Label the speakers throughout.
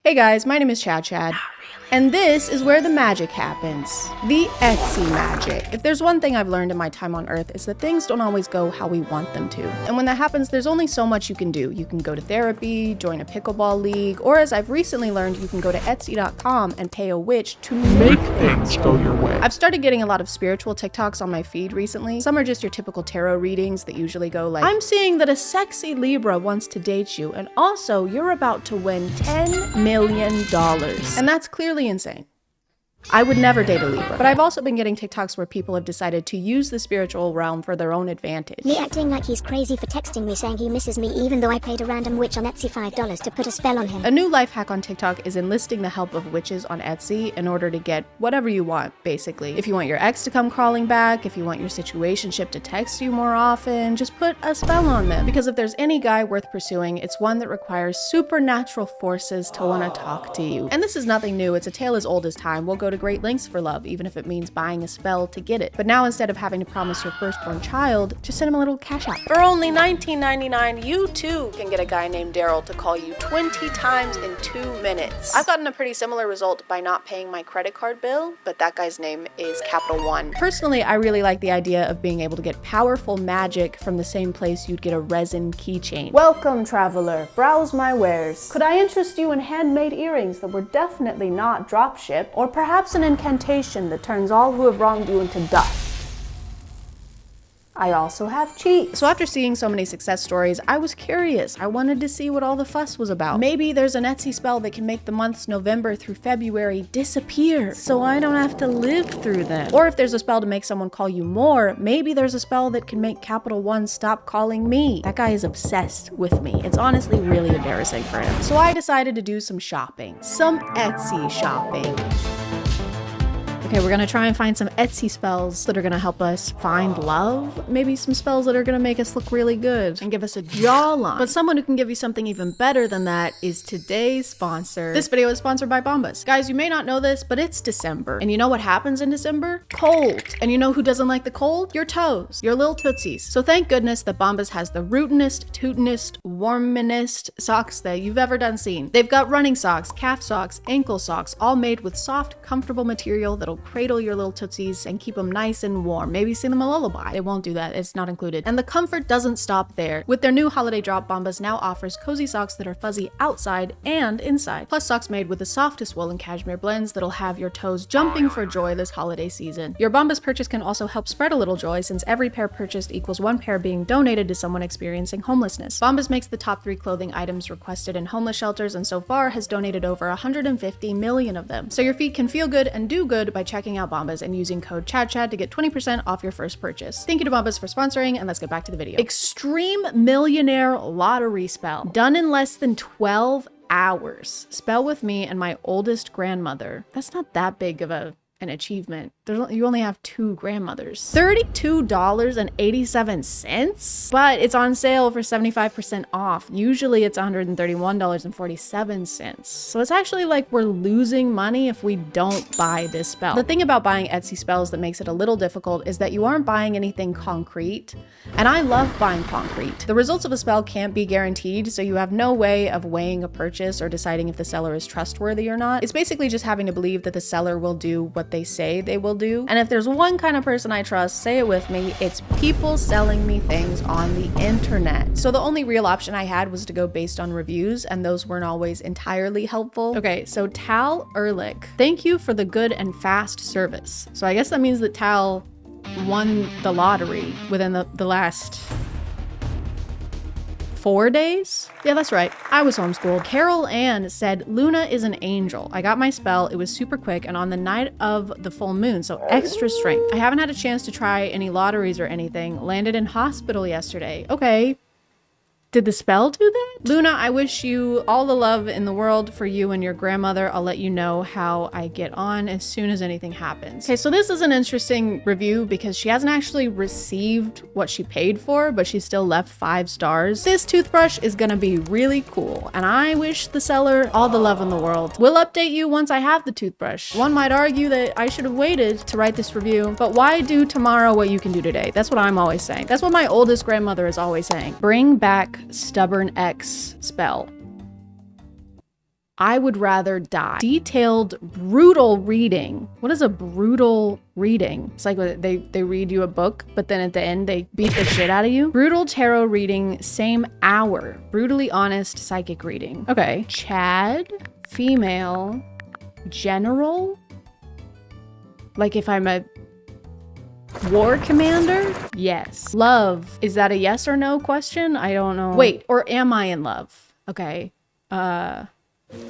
Speaker 1: Hey guys, my name is Chad. And this is where the magic happens. The Etsy magic. If there's one thing I've learned in my time on Earth, is that things don't always go how we want them to. And when that happens, there's only so much you can do. You can go to therapy, join a pickleball league, or as I've recently learned, you can go to Etsy.com and pay a witch to make things go your way. I've started getting a lot of spiritual TikToks on my feed recently. Some are just your typical tarot readings that usually go like, I'm seeing that a sexy Libra wants to date you, and also you're about to win $10 million. And that's clearly insane. I would never date a Libra. But I've also been getting TikToks where people have decided to use the spiritual realm for their own advantage.
Speaker 2: Me acting like he's crazy for texting me saying he misses me even though I paid a random witch on Etsy $5 to put a spell on him.
Speaker 1: A new life hack on TikTok is enlisting the help of witches on Etsy in order to get whatever you want, basically. If you want your ex to come crawling back, if you want your situationship to text you more often, just put a spell on them. Because if there's any guy worth pursuing, it's one that requires supernatural forces to want to talk to you. And this is nothing new. It's a tale as old as time. We'll go to great lengths for love, even if it means buying a spell to get it. But now instead of having to promise your firstborn child, just send him a little cash app. For only $19.99, you too can get a guy named Daryl to call you 20 times in 2 minutes. I've gotten a pretty similar result by not paying my credit card bill, but that guy's name is Capital One. Personally, I really like the idea of being able to get powerful magic from the same place you'd get a resin keychain. Welcome, traveler. Browse my wares. Could I interest you in handmade earrings that were definitely not dropship, or perhaps an incantation that turns all who have wronged you into dust? I also have cheese. So after seeing so many success stories, I was curious. I wanted to see what all the fuss was about. Maybe there's an Etsy spell that can make the months November through February disappear, so I don't have to live through them. Or if there's a spell to make someone call you more, maybe there's a spell that can make Capital One stop calling me. That guy is obsessed with me. It's honestly really embarrassing for him. So I decided to do some shopping. Some Etsy shopping. Okay, we're gonna try and find some Etsy spells that are gonna help us find love. Maybe some spells that are gonna make us look really good and give us a jawline. But someone who can give you something even better than that is today's sponsor. This video is sponsored by Bombas. Guys, you may not know this, but it's December. And you know what happens in December? Cold. And you know who doesn't like the cold? Your toes, your little tootsies. So thank goodness that Bombas has the rootinest, tootinest, warminest socks that you've ever done seen. They've got running socks, calf socks, ankle socks, all made with soft, comfortable material that'll cradle your little tootsies and keep them nice and warm. Maybe sing them a lullaby. They won't do that. It's not included. And the comfort doesn't stop there. With their new holiday drop, Bombas now offers cozy socks that are fuzzy outside and inside. Plus socks made with the softest wool and cashmere blends that'll have your toes jumping for joy this holiday season. Your Bombas purchase can also help spread a little joy, since every pair purchased equals one pair being donated to someone experiencing homelessness. Bombas makes the top 3 clothing items requested in homeless shelters and so far has donated over 150 million of them. So your feet can feel good and do good by checking out Bombas and using code CHADCHAD to get 20% off your first purchase. Thank you to Bombas for sponsoring, and let's get back to the video. Extreme Millionaire Lottery Spell. Done in less than 12 hours. Spell with me and my oldest grandmother. That's not that big of an achievement. You only have 2 grandmothers. $32.87, but it's on sale for 75% off. Usually it's $131.47. So it's actually like we're losing money if we don't buy this spell. The thing about buying Etsy spells that makes it a little difficult is that you aren't buying anything concrete. And I love buying concrete. The results of a spell can't be guaranteed, so you have no way of weighing a purchase or deciding if the seller is trustworthy or not. It's basically just having to believe that the seller will do what they say they will do. And if there's one kind of person I trust, say it with me, it's people selling me things on the internet. So the only real option I had was to go based on reviews, and those weren't always entirely helpful. Okay, so Tal Ehrlich, thank you for the good and fast service. So I guess that means that Tal won the lottery within the last 4 days? Yeah, that's right. I was homeschooled. Carol Ann said, Luna is an angel. I got my spell. It was super quick and on the night of the full moon, so extra strength. I haven't had a chance to try any lotteries or anything. Landed in hospital yesterday. Okay. Did the spell do that? Luna, I wish you all the love in the world for you and your grandmother. I'll let you know how I get on as soon as anything happens. Okay, so this is an interesting review because she hasn't actually received what she paid for, but she still left 5 stars. This toothbrush is gonna be really cool, and I wish the seller all the love in the world. We'll update you once I have the toothbrush. One might argue that I should have waited to write this review, but why do tomorrow what you can do today? That's what I'm always saying. That's what my oldest grandmother is always saying. Bring back Stubborn X spell. I would rather die. Detailed, brutal reading. What is a brutal reading? It's like they read you a book, but then at the end they beat the shit out of you. Brutal tarot reading, same hour. Brutally honest psychic reading. Okay. Chad, female, general. Like if I'm a war commander? Yes. Love. Is that a yes or no question? I don't know. Wait, or am I in love? Okay.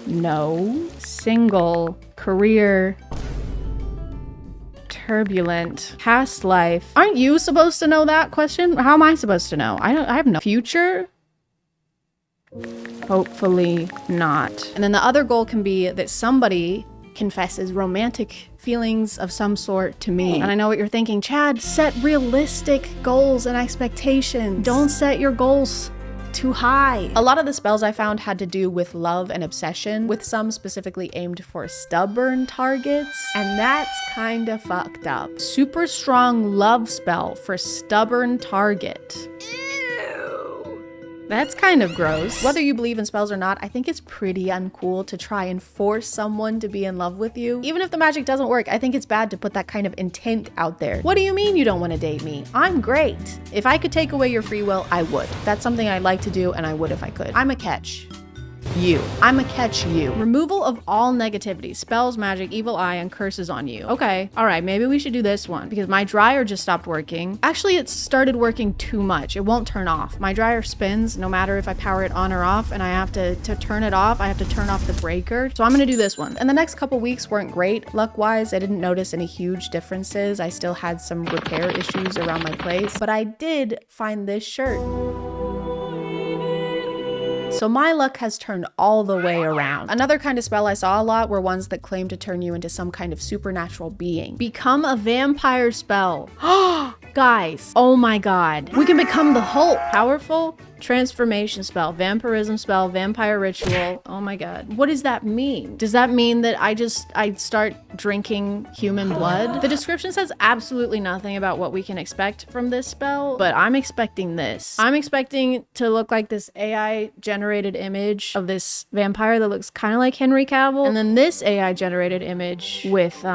Speaker 1: No. Single. Career. Turbulent. Past life. Aren't you supposed to know that question? How am I supposed to know? I have no future. Hopefully not. And then the other goal can be that somebody confesses romantic feelings of some sort to me. And I know what you're thinking, Chad, set realistic goals and expectations. Don't set your goals too high. A lot of the spells I found had to do with love and obsession, with some specifically aimed for stubborn targets, and that's kind of fucked up. Super strong love spell for stubborn target. That's kind of gross. Whether you believe in spells or not, I think it's pretty uncool to try and force someone to be in love with you. Even if the magic doesn't work, I think it's bad to put that kind of intent out there. What do you mean you don't want to date me? I'm great. If I could take away your free will, I would. That's something I'd like to do, and I would if I could. I'm a catch. You. I'm a catch you. Removal of all negativity, spells, magic, evil eye, and curses on you. Okay, all right, maybe we should do this one because my dryer just stopped working. Actually, it started working too much. It won't turn off. My dryer spins no matter if I power it on or off, and I have to turn it off, I have to turn off the breaker. So I'm gonna do this one. And the next couple weeks weren't great. Luck-wise, I didn't notice any huge differences. I still had some repair issues around my place, but I did find this shirt. So my luck has turned all the way around. Another kind of spell I saw a lot were ones that claim to turn you into some kind of supernatural being. Become a vampire spell. Guys, oh my God. We can become the Hulk. Powerful transformation spell, vampirism spell, vampire ritual. Oh my God. What does that mean? Does that mean that I start drinking human blood? The description says absolutely nothing about what we can expect from this spell, but I'm expecting this. I'm expecting to look like this AI generated image of this vampire that looks kind of like Henry Cavill, and then this AI generated image with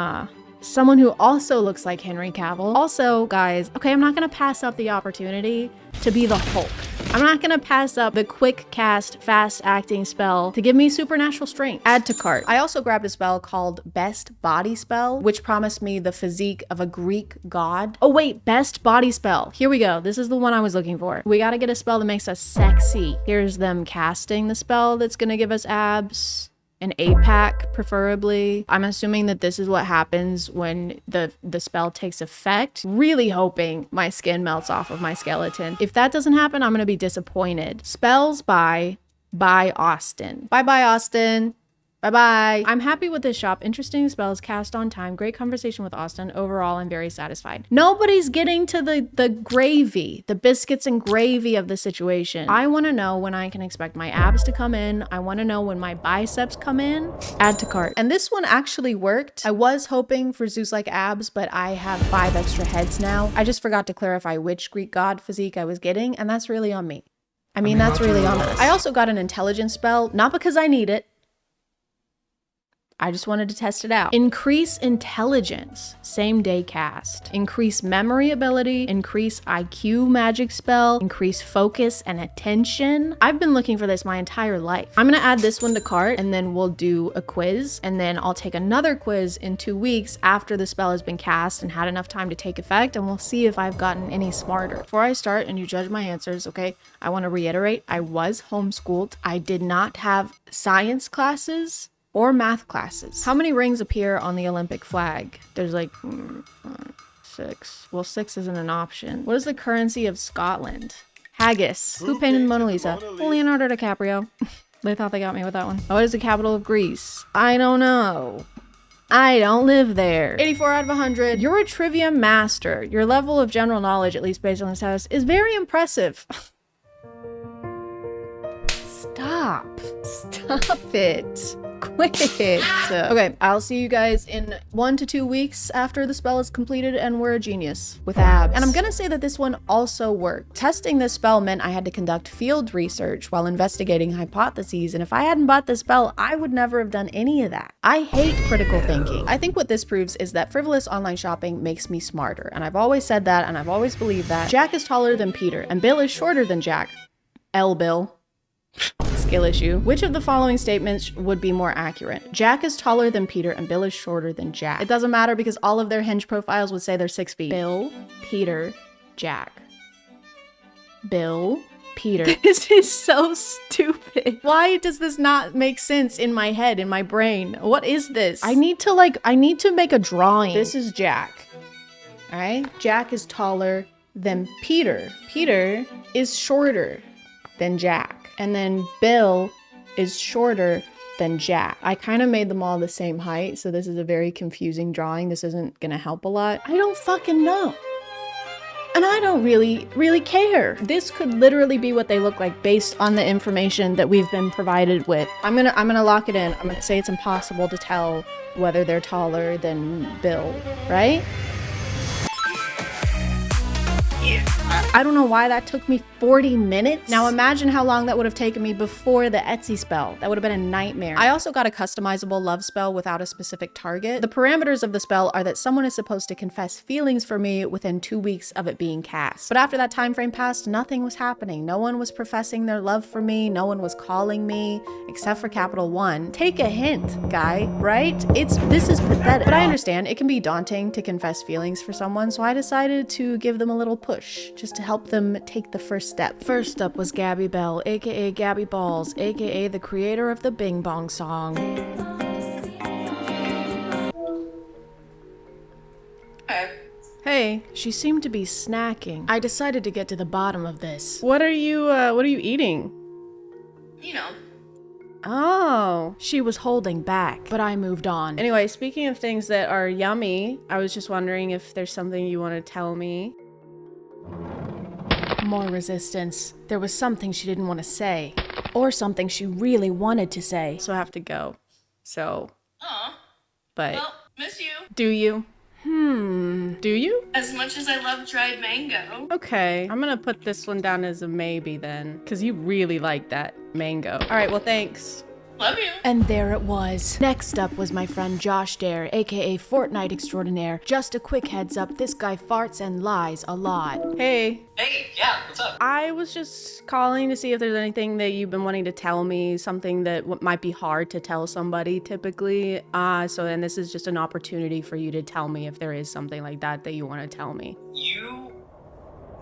Speaker 1: someone who also looks like Henry Cavill. Also, guys, okay, I'm not gonna pass up the opportunity to be the Hulk. I'm not gonna pass up the quick cast, fast acting spell to give me supernatural strength. Add to cart. I also grabbed a spell called Best Body Spell, which promised me the physique of a Greek god. Oh wait, Best Body Spell. Here we go. This is the one I was looking for. We gotta get a spell that makes us sexy. Here's them casting the spell that's gonna give us abs. An 8-pack, preferably. I'm assuming that this is what happens when the spell takes effect. Really hoping my skin melts off of my skeleton. If that doesn't happen, I'm gonna be disappointed. Spells by Austin. Bye, Austin. Bye-bye. I'm happy with this shop. Interesting spells, cast on time. Great conversation with Austin. Overall, I'm very satisfied. Nobody's getting to the gravy, the biscuits and gravy of the situation. I want to know when I can expect my abs to come in. I want to know when my biceps come in. Add to cart. And this one actually worked. I was hoping for Zeus-like abs, but I have 5 extra heads now. I just forgot to clarify which Greek god physique I was getting, and that's really on me. I mean, that's really on us. I also got an intelligence spell, not because I need it. I just wanted to test it out. Increase intelligence, same day cast. Increase memory ability, increase IQ magic spell, increase focus and attention. I've been looking for this my entire life. I'm gonna add this one to cart and then we'll do a quiz, and then I'll take another quiz in 2 weeks after the spell has been cast and had enough time to take effect, and we'll see if I've gotten any smarter. Before I start and you judge my answers, okay, I wanna reiterate, I was homeschooled. I did not have science classes or math classes. How many rings appear on the Olympic flag? There's like 6. Well, 6 isn't an option. What is the currency of Scotland? Haggis. Who painted the Mona Lisa? Leonardo DiCaprio. They thought they got me with that one. What is the capital of Greece? I don't know. I don't live there. 84 out of 100. You're a trivia master. Your level of general knowledge, at least based on this test, is very impressive. Stop it. quit. Okay, I'll see you guys in 1 to 2 weeks after the spell is completed and we're a genius with abs. And I'm gonna say that this one also worked. Testing this spell meant I had to conduct field research while investigating hypotheses, and if I hadn't bought this spell, I would never have done any of that. I hate critical thinking. I think what this proves is that frivolous online shopping makes me smarter, and I've always said that, and I've always believed that. Jack is taller than Peter, and Bill is shorter than Jack. Bill. Skill issue. Which of the following statements would be more accurate? Jack is taller than Peter and Bill is shorter than Jack. It doesn't matter because all of their Hinge profiles would say they're 6 feet. Bill, Peter, Jack. Bill, Peter. This is so stupid. Why does this not make sense in my head, in my brain? What is this? I need to make a drawing. This is Jack. All right? Jack is taller than Peter. Peter is shorter than Jack. And then Bill is shorter than Jack. I kind of made them all the same height, so this is a very confusing drawing. This isn't gonna help a lot. I don't fucking know. And I don't really care. This could literally be what they look like based on the information that we've been provided with. I'm gonna lock it in. I'm gonna say it's impossible to tell whether they're taller than Bill, right? I don't know why that took me 40 minutes. Now imagine how long that would have taken me before the Etsy spell. That would have been a nightmare. I also got a customizable love spell without a specific target. The parameters of the spell are that someone is supposed to confess feelings for me within 2 weeks of it being cast. But after that time frame passed, nothing was happening. No one was professing their love for me. No one was calling me, except for Capital One. Take a hint, guy, right? This is pathetic. But I understand it can be daunting to confess feelings for someone, so I decided to give them a little push, just to help them take the first step. First up was Gabby Bell, aka Gabby Balls, aka the creator of the Bing Bong song. Hey, she seemed to be snacking. I decided to get to the bottom of this. What are you eating?
Speaker 3: You know.
Speaker 1: Oh, she was holding back, but I moved on. Anyway, speaking of things that are yummy, I was just wondering if there's something you want to tell me. More resistance. There was something she didn't want to say, or something she really wanted to say. So I have to go. So.
Speaker 3: Aw.
Speaker 1: But.
Speaker 3: Well, miss you.
Speaker 1: Do you? Do you?
Speaker 3: As much as I love dried mango.
Speaker 1: Okay, I'm gonna put this one down as a maybe then, because you really like that mango. All right, well, thanks.
Speaker 3: Love you.
Speaker 1: And there it was. Next up was my friend Josh Dare, aka Fortnite Extraordinaire. Just a quick heads up, this guy farts and lies a lot. Hey.
Speaker 3: Hey, yeah, what's up?
Speaker 1: I was just calling to see if there's anything that you've been wanting to tell me, something that might be hard to tell somebody typically. So then this is just an opportunity for you to tell me if there is something like that that you want to tell me.
Speaker 4: You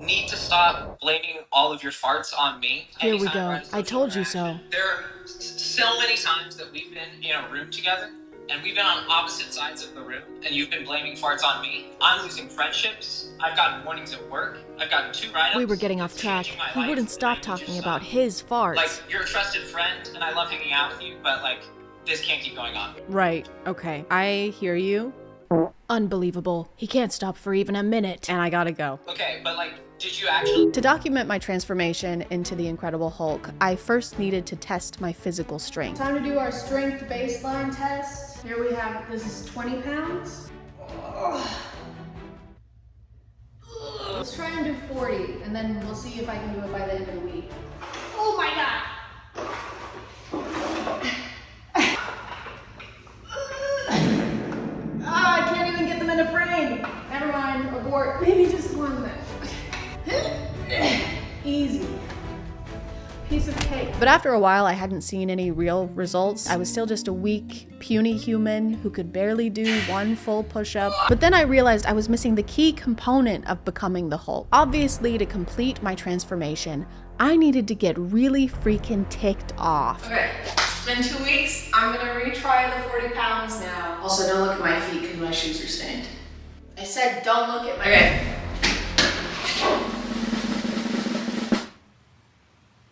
Speaker 4: need to stop blaming all of your farts on me.
Speaker 1: Here we go. I told you so.
Speaker 4: There are so many times that we've been in a room together and we've been on opposite sides of the room and you've been blaming farts on me. I'm losing friendships. I've gotten warnings at work. I've gotten 2 write-ups.
Speaker 1: We were getting off track. He wouldn't stop talking about his farts.
Speaker 4: Like, you're a trusted friend and I love hanging out with you, but like, this can't keep going on.
Speaker 1: Right. Okay. I hear you. Unbelievable. He can't stop for even a minute. And I gotta go.
Speaker 4: Okay, but like, did you actually...
Speaker 1: To document my transformation into the Incredible Hulk, I first needed to test my physical strength. Time to do our strength baseline test. Here we have, this is 20 pounds. Let's try and do 40, and then we'll see if I can do it by the end of the week. Oh my god! I can't even get them in a frame. Never mind, abort. Maybe just one then. Easy. Piece of cake. But after a while, I hadn't seen any real results. I was still just a weak, puny human who could barely do 1 full push-up. But then I realized I was missing the key component of becoming the Hulk. Obviously, to complete my transformation, I needed to get really freaking ticked off. Okay, it's been 2 weeks. I'm gonna retry the 40 pounds now. Also, don't look at my feet because my shoes are stained. I said don't look at my feet.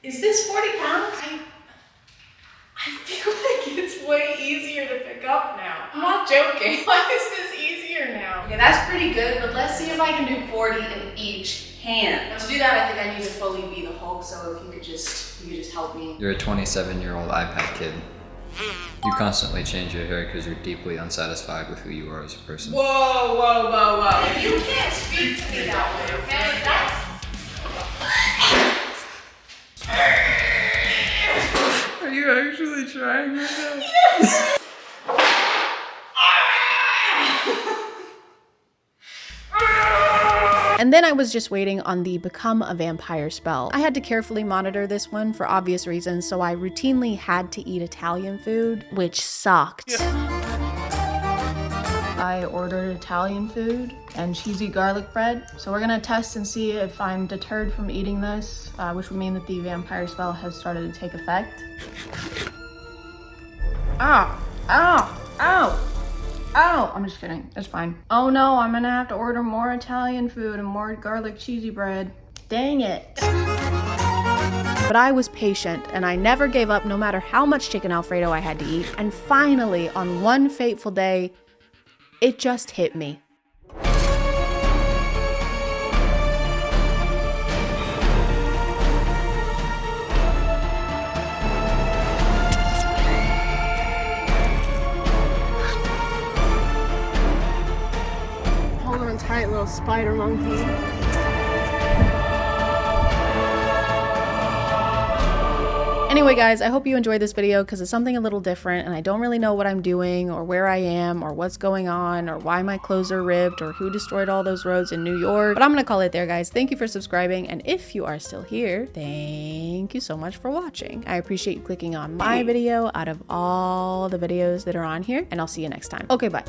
Speaker 1: Is this 40 pounds? I feel like it's way easier to pick up now. I'm not joking. Why is this easier now? Okay, that's pretty good, but let's see if I can do 40 in each hand. Now, to do that, I think I need to fully be the Hulk, so if you could just help me.
Speaker 5: You're a 27-year-old iPad kid. You constantly change your hair because you're deeply unsatisfied with who you are as a person.
Speaker 6: Whoa, whoa, whoa, whoa.
Speaker 3: You can't speak to me that way, okay? That's
Speaker 6: Are you actually trying right now?
Speaker 1: And then I was just waiting on the Become a Vampire spell. I had to carefully monitor this one for obvious reasons, so I routinely had to eat Italian food, which sucked. I ordered Italian food and cheesy garlic bread. So we're gonna test and see if I'm deterred from eating this, which would mean that the vampire spell has started to take effect. Ow, ow, ow. Oh, I'm just kidding. It's fine. Oh no, I'm gonna have to order more Italian food and more garlic cheesy bread. Dang it. But I was patient and I never gave up no matter how much chicken Alfredo I had to eat. And finally, on one fateful day, it just hit me.
Speaker 7: Hold on tight, little spider monkey.
Speaker 1: Anyway guys, I hope you enjoyed this video because it's something a little different and I don't really know what I'm doing or where I am or what's going on or why my clothes are ripped or who destroyed all those roads in New York. But I'm gonna call it there guys. Thank you for subscribing, and if you are still here, thank you so much for watching. I appreciate you clicking on my video out of all the videos that are on here, and I'll see you next time. Okay, bye.